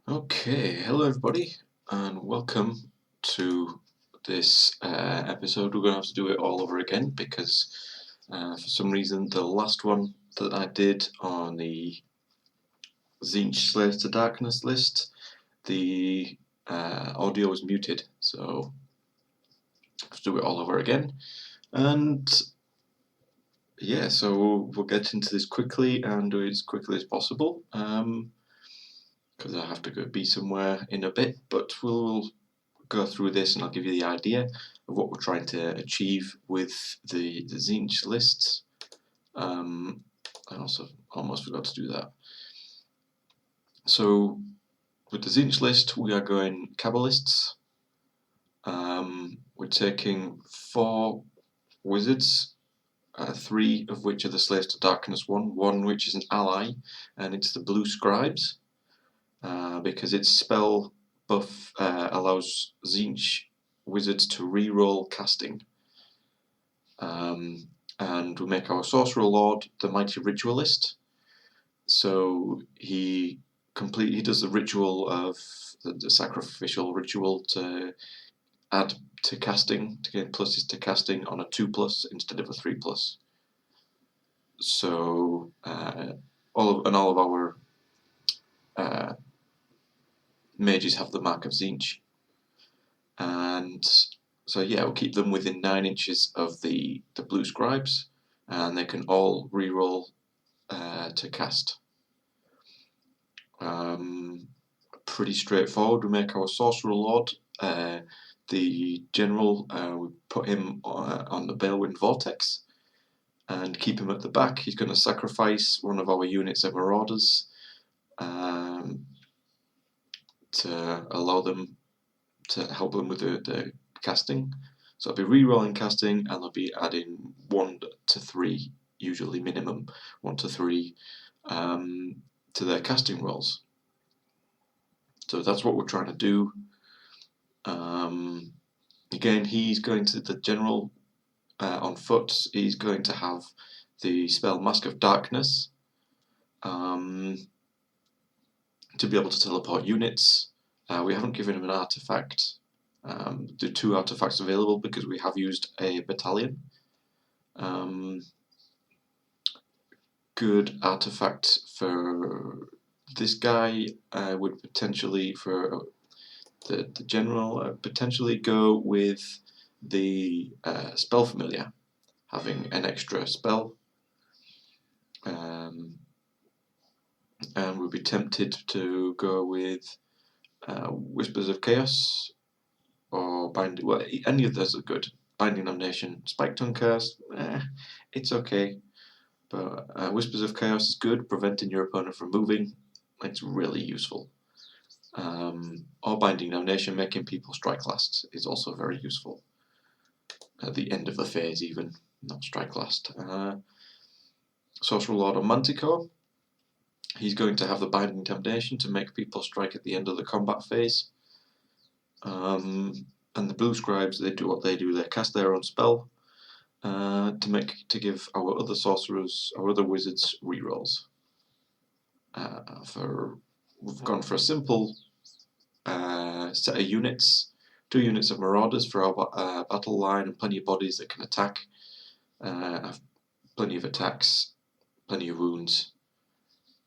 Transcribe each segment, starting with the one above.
Okay, hello everybody, and welcome to this episode. We're going to have to do it all over again because for some reason the last one that I did on the Tzeentch Slaves to Darkness list, the audio was muted, so I have to do it all over again. And yeah, so we'll get into this quickly and do it as quickly as possible. Because I have to go be somewhere in a bit, but we'll go through this and I'll give you the idea of what we're trying to achieve with the Tzeentch lists. I also almost forgot to do that. So with the Tzeentch list, we are going Kabbalists. We're taking 4 wizards, 3 of which are the Slaves to Darkness one which is an ally, and it's the Blue Scribes, because its spell buff allows Tzeentch wizards to re-roll casting. And we make our Sorcerer Lord the Mighty Ritualist. So he does the ritual of the sacrificial ritual to add to casting, to gain pluses to casting on a 2+ instead of a 3+. So all of our mages have the Mark of Tzeentch, and so yeah, we'll keep them within 9 inches of the Blue Scribes, and they can all reroll to cast. Pretty straightforward. We make our Sorcerer Lord the General. We put him on the Balewind Vortex and keep him at the back. He's going to sacrifice one of our units of Marauders to allow them to help them with the casting. So I'll be re-rolling casting, and I'll be adding 1 to 3, usually minimum 1 to 3, to their casting rolls. So that's what we're trying to do. Again, he's going to the General on foot. He's going to have the spell Mask of Darkness to be able to teleport units. We haven't given him an artifact. There are 2 artifacts available because we have used a battalion. Good artifact for this guy would potentially, for the General, potentially go with the Spell Familiar, having an extra spell. And we'd be tempted to go with Whispers of Chaos or Binding. Well, any of those are good. Binding Damnation, Spike Tongue Curse, it's okay. But Whispers of Chaos is good, preventing your opponent from moving. It's really useful. Or Binding Damnation, making people strike last, is also very useful. At the end of the phase even, not strike last. Sorcerer Lord on Manticore. He's going to have the Binding Damnation to make people strike at the end of the combat phase. And the Blue Scribes, they do what they do, they cast their own spell to give our other sorcerers, our other wizards, rerolls. We've gone for a simple set of units, 2 units of Marauders for our battle line, and plenty of bodies that can attack, have plenty of attacks, plenty of wounds,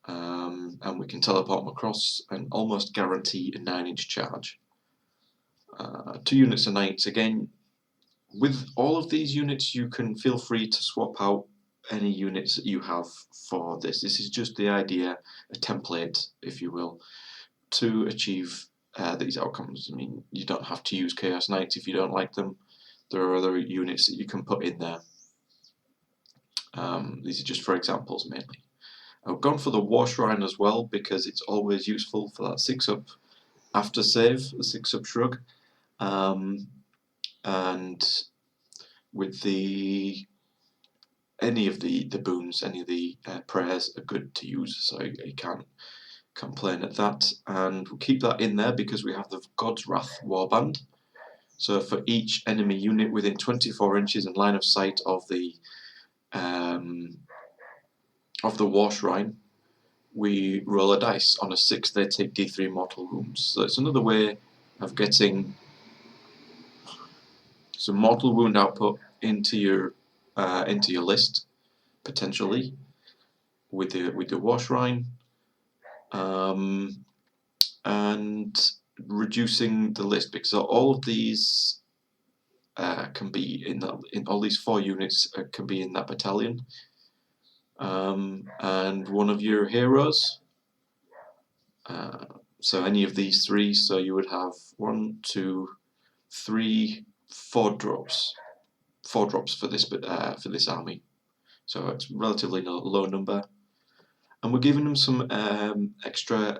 and we can teleport them across and almost guarantee a 9-inch charge. 2 units of Knights. Again, with all of these units, you can feel free to swap out any units that you have for this. This is just the idea, a template, if you will, to achieve these outcomes. I mean, you don't have to use Chaos Knights if you don't like them. There are other units that you can put in there. These are just for examples mainly. I've gone for the War Shrine as well because it's always useful for that 6-up after save, the 6-up shrug. And with any of the boons, any of the prayers are good to use, so I can't complain at that. And we'll keep that in there because we have the God's Wrath Warband. So for each enemy unit within 24 inches in line of sight of the War Shrine, we roll a dice. On a 6 they take d3 mortal wounds. So it's another way of getting some mortal wound output into your list, potentially, with the War Shrine, and reducing the list, because all of these can be in all these 4 units can be in that battalion, and one of your heroes. So any of these 3, so you would have 1, 2, 3, 4 drops. 4 drops for this army. So it's relatively low number, and we're giving them some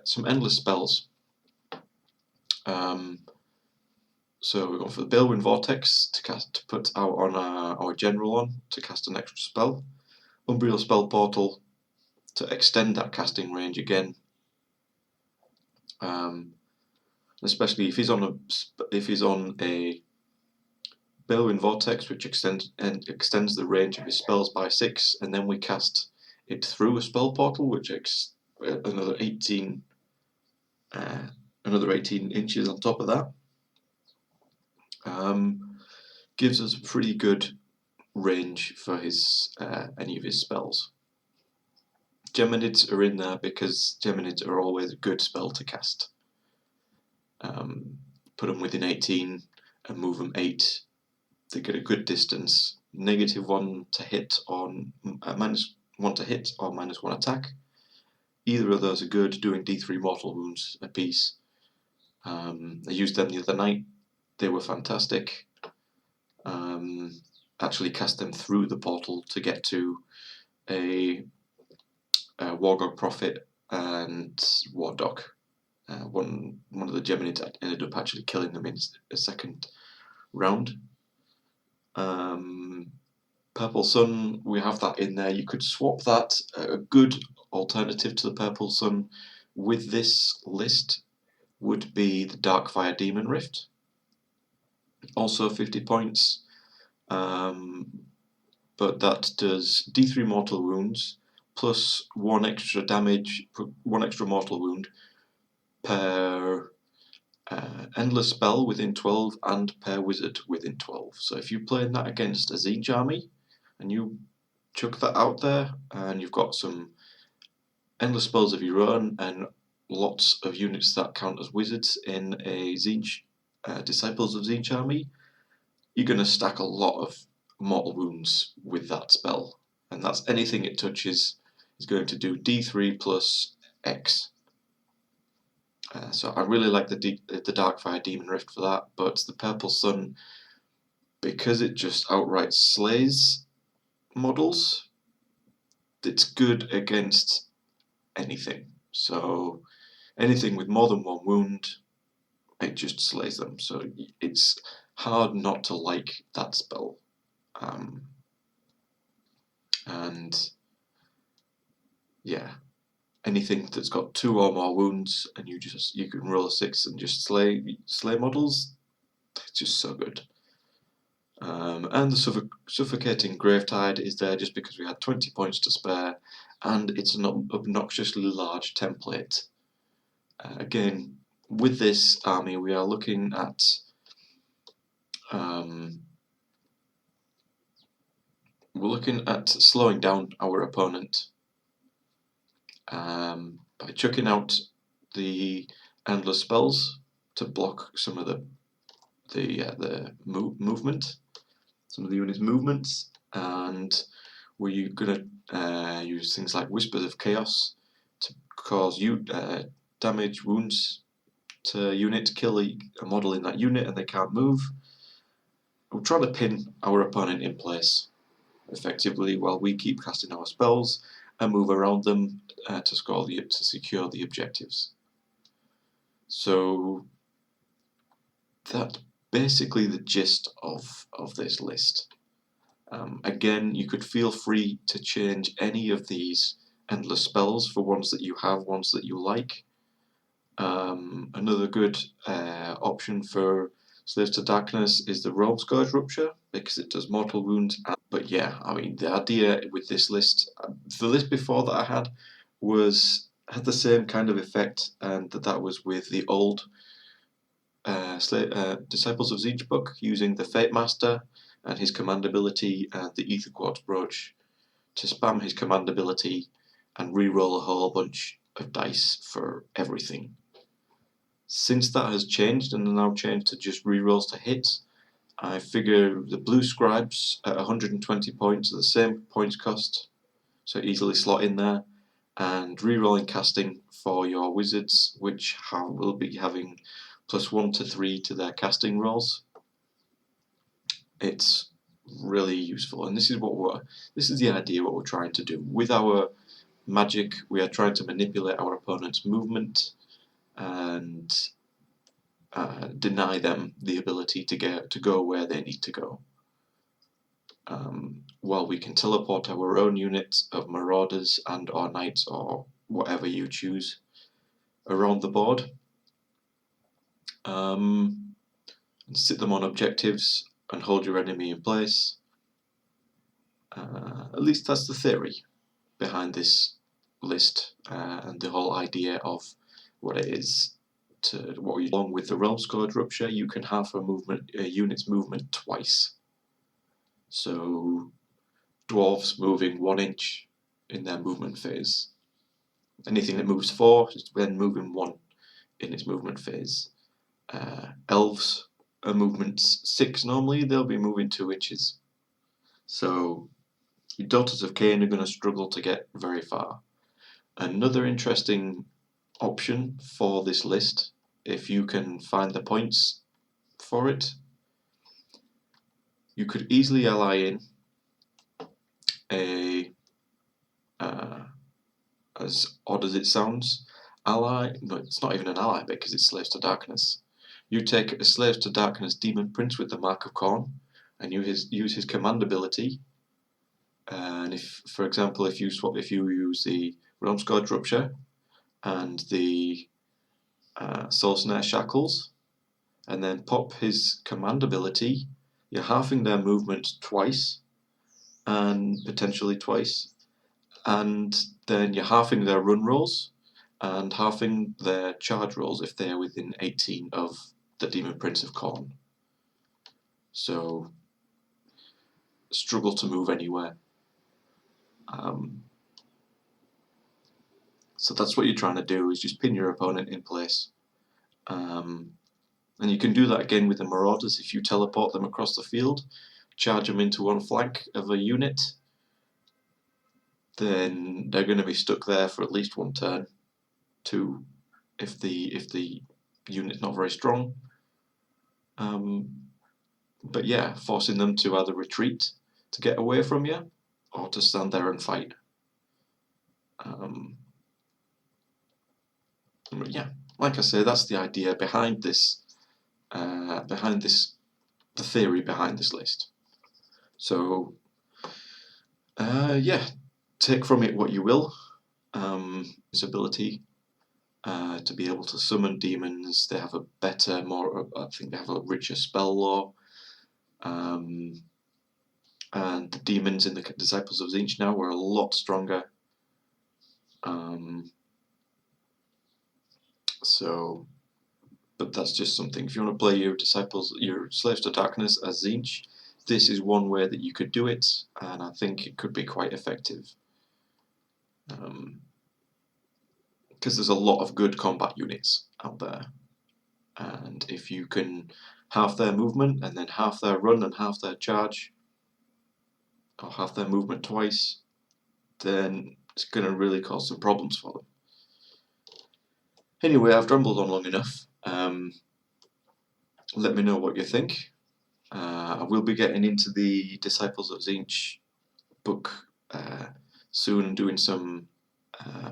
some endless spells. So we're going for the Balewind Vortex to put out on our general on to cast an extra spell. Umbriel Spell Portal to extend that casting range again. Especially if he's on a Balewind Vortex, which extends the range of his spells by 6, and then we cast it through a spell portal, which another 18 inches on top of that. Gives us a pretty good range for his any of his spells. Geminids are in there because Geminids are always a good spell to cast. Put them within 18 and move them 8. They get a good distance. -1 to hit on -1 to hit or -1 attack. Either of those are good, doing d3 mortal wounds apiece. I used them the other night. They were fantastic. Actually cast them through the portal to get to a Wargog Prophet and Wardog. One of the Geminids ended up actually killing them in a second round. Purple Sun, we have that in there. You could swap that. A good alternative to the Purple Sun with this list would be the Darkfire Demon Rift. Also 50 points, but that does d3 mortal wounds plus 1 extra damage, 1 extra mortal wound per endless spell within 12 and per wizard within 12. So if you're playing that against a Tzeentch army and you chuck that out there and you've got some endless spells of your own and lots of units that count as wizards in a Tzeentch Disciples of Tzeentch army, you're going to stack a lot of mortal wounds with that spell, and that's anything it touches is going to do d3 plus X. So I really like the Darkfire Demon Rift for that, but the Purple Sun, because it just outright slays models, it's good against anything. So anything with more than 1 wound, it just slays them. So it's hard not to like that spell. And yeah, anything that's got 2 or more wounds and you can roll a 6 and just slay models, it's just so good. And the Suffocating Gravetide is there just because we had 20 points to spare, and it's an obnoxiously large template. Again, with this army, we are looking at slowing down our opponent by chucking out the endless spells to block some of the movement, some of the unit's movements, and we're going to use things like Whispers of Chaos to cause damage, wounds to unit, kill a model in that unit and they can't move. We'll try to pin our opponent in place effectively while we keep casting our spells and move around them to secure the objectives. So that's basically the gist of this list. Again, you could feel free to change any of these endless spells for ones that you have, ones that you like. Another good option for Slaves to Darkness is the Realm Scourge Rupture, because it does mortal wounds. But yeah, I mean, the idea with this list, the list before that I had was had the same kind of effect, and that was with the old Disciples of Tzeentch book, using the Fate Master and his command ability and the Ether Quartz brooch to spam his command ability and re-roll a whole bunch of dice for everything. Since that has changed and now changed to just re-rolls to hit, I figure the blue scribes at 120 points are the same points cost, so easily slot in there, and re-rolling casting for your wizards, which will be having +1 to 3 to their casting rolls. It's really useful, and this is the idea what we're trying to do with our magic. We are trying to manipulate our opponent's movement and deny them the ability to go where they need to go. While we can teleport our own units of marauders and or knights or whatever you choose around the board, and sit them on objectives and hold your enemy in place. At least that's the theory behind this list, and the whole idea of what it is. Along with the Realm Scourge Rupture, you can halve a unit's movement twice. So dwarves moving 1 inch in their movement phase. Anything that moves 4 is then moving 1 in its movement phase. Elves are movement 6 normally, they'll be moving 2 inches. So your Daughters of Cain are going to struggle to get very far. Another interesting option for this list, if you can find the points for it, you could easily ally in a, as odd as it sounds, ally. No, it's not even an ally because it's Slaves to Darkness. You take a Slaves to Darkness Demon Prince with the Mark of Khorne and use his command ability. And if, for example, if you use the Realm Scourge Rupture and the Soul Snare Shackles, and then pop his command ability, you're halving their movement twice, and potentially twice, and then you're halving their run rolls and halving their charge rolls if they're within 18 of the Demon Prince of Khorne. So struggle to move anywhere. So that's what you're trying to do, is just pin your opponent in place. And you can do that again with the Marauders. If you teleport them across the field, charge them into one flank of a unit, then they're going to be stuck there for at least 1 turn. 2 if the unit's not very strong. But yeah, forcing them to either retreat to get away from you or to stand there and fight. But yeah, like I say, that's the idea behind this. The theory behind this list. So yeah, take from it what you will. This ability to be able to summon demons. They have a better, I think they have a richer spell lore. And the demons in the Disciples of Tzeentch now were a lot stronger. But that's just something. If you want to play your Slaves to Darkness as Tzeentch, this is one way that you could do it, and I think it could be quite effective. Because there's a lot of good combat units out there, and if you can halve their movement and then half their run and half their charge, or half their movement twice, then it's going to really cause some problems for them. Anyway, I've rambled on long enough. Let me know what you think. I will be getting into the Disciples of Tzeentch book soon and doing some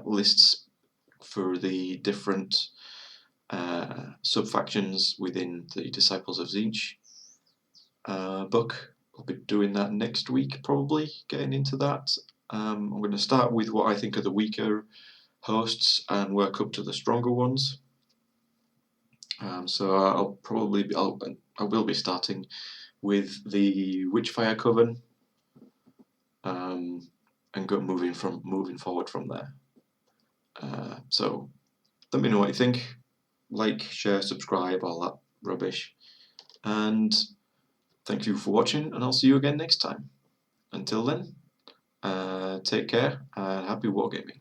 lists for the different sub-factions within the Disciples of Tzeentch book. I'll be doing that next week, probably, getting into that. I'm going to start with what I think are the weaker hosts and work up to the stronger ones. So I will be starting with the Witchfire Coven, and moving forward from there. So let me know what you think. Like, share, subscribe, all that rubbish. And thank you for watching, and I'll see you again next time. Until then, take care and happy wargaming.